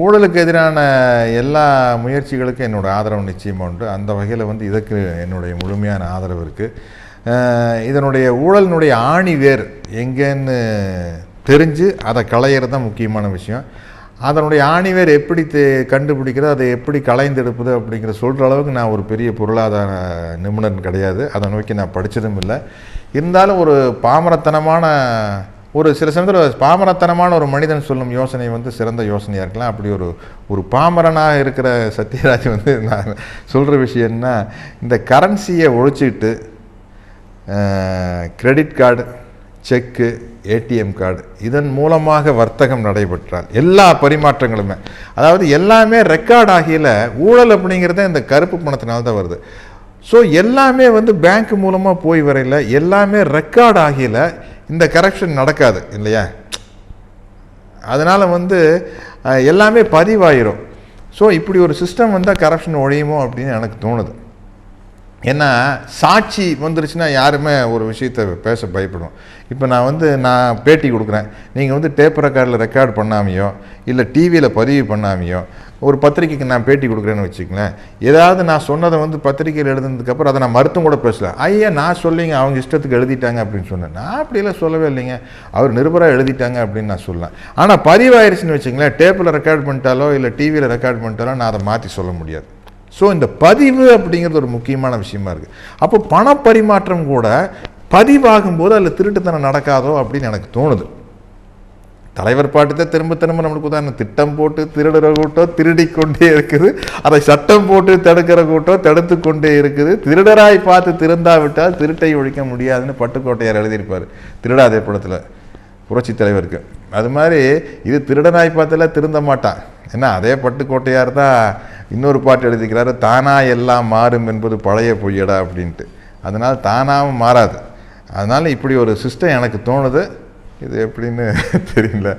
ஊழலுக்கு எதிரான எல்லா முயற்சிகளுக்கும் என்னோடய ஆதரவு நிச்சயமாக உண்டு. அந்த வகையில் வந்து இதுக்கு என்னுடைய முழுமையான ஆதரவு இருக்குது. இதனுடைய ஊழலினுடைய ஆணி வேர் எங்கேன்னு தெரிஞ்சு அதை களையிறது தான் முக்கியமான விஷயம். அதனுடைய ஆணிவேர் எப்படி கண்டுபிடிக்கிறது, அதை எப்படி களைந்தெடுப்பது அப்படிங்கிற சொல்கிற அளவுக்கு நான் ஒரு பெரிய பொருளாதார நிபுணர் கிடையாது. அதை நோக்கி நான் படித்ததும் இல்லை. இருந்தாலும் ஒரு பாமரத்தனமான சில சமயத்தில் பாமரத்தனமான ஒரு மனிதன் சொல்லும் யோசனை வந்து சிறந்த யோசனையாக இருக்கலாம். அப்படி ஒரு பாமரனாக இருக்கிற சத்யராஜ் வந்து நான் சொல்கிற விஷயம்னா, இந்த கரன்சியை ஒழிச்சிட்டு கிரெடிட் கார்டு, செக்கு, ஏடிஎம் கார்டு இதன் மூலமாக வர்த்தகம் நடைபெற்றால் எல்லா பரிமாற்றங்களுமே, அதாவது எல்லாமே ரெக்கார்ட் ஆகியில் ஊழல் அப்படிங்கிறத இந்த கருப்பு பணத்தினால்தான் வருது. ஸோ எல்லாமே வந்து பேங்க் மூலமாக போய் வரையில் எல்லாமே ரெக்கார்ட் ஆகியில் இந்த கரப்ஷன் நடக்காது இல்லையா? அதனால் வந்து எல்லாமே பதிவாயிரும். ஸோ இப்படி ஒரு சிஸ்டம் வந்தால் கரப்ஷன் ஒழியுமோ அப்படின்னு எனக்கு தோணுது. ஏன்னா சாட்சி வந்துருச்சுன்னா யாருமே ஒரு விஷயத்தை பேச பயப்படும். இப்போ நான் பேட்டி கொடுக்குறேன், நீங்கள் வந்து டேப் ரெக்கார்டில் ரெக்கார்ட் பண்ணாமையோ இல்லை டிவியில் பதிவு பண்ணாமையோ ஒரு பத்திரிக்கைக்கு நான் பேட்டி கொடுக்குறேன்னு வச்சுக்கங்களேன், ஏதாவது நான் சொன்னதை வந்து பத்திரிக்கையில் எழுதுனதுக்கப்புறம் அதை நான் மறுத்தும் கூட பேசல. ஐயா நான் சொல்லிங்க அவங்க இஷ்டத்துக்கு எழுதிட்டாங்க அப்படின்னு சொன்னேன். நான் அப்படியெல்லாம் சொல்லவே இல்லைங்க, அவர் நிருபராக எழுதிட்டாங்க அப்படின்னு நான் சொல்லலாம். ஆனால் பதிவாயிருச்சுன்னு வச்சுங்களேன், டேப்பில் ரெக்கார்ட் பண்ணிட்டாலோ இல்லை டிவியில் ரெக்கார்ட் பண்ணிட்டாலோ நான் அதை மாற்றி சொல்ல முடியாது. ஸோ இந்த பதிவு அப்படிங்கிறது ஒரு முக்கியமான விஷயமா இருக்குது. அப்போ பணப்பரிமாற்றம் கூட பதிவாகும்போது அதில் திருட்டுத்தனம் நடக்காதோ அப்படின்னு எனக்கு தோணுது. தலைவர் பாட்டுதான் திரும்ப திரும்ப நம்மளுக்கு உதாரணம், திட்டம் போட்டு திருடுற கூட்டம் திருடி கொண்டே இருக்குது, அதை சட்டம் போட்டு தடுக்கிற கூட்டம் தடுத்து கொண்டே இருக்குது, திருடராய் பார்த்து திருந்தாவிட்டால் திருட்டை ஒழிக்க முடியாதுன்னு பட்டுக்கோட்டையார் எழுதியிருப்பார் திருடாதே படத்தில் புரட்சி தலைவருக்கு. அது மாதிரி இது திருடனாய் பார்த்தெல்லாம் திருந்த மாட்டான். ஏன்னா அதே பட்டுக்கோட்டையார் தான் இன்னொரு பாட்டு எழுதிக்கிறாரு, தானா எல்லாம் மாறும் என்பது பழைய பொய்யடா அப்படின்ட்டு. அதனால் தானாகவும் மாறாது. அதனால் இப்படி ஒரு சிஸ்டம் எனக்கு தோணுது. இது எப்படின்னு தெரியல.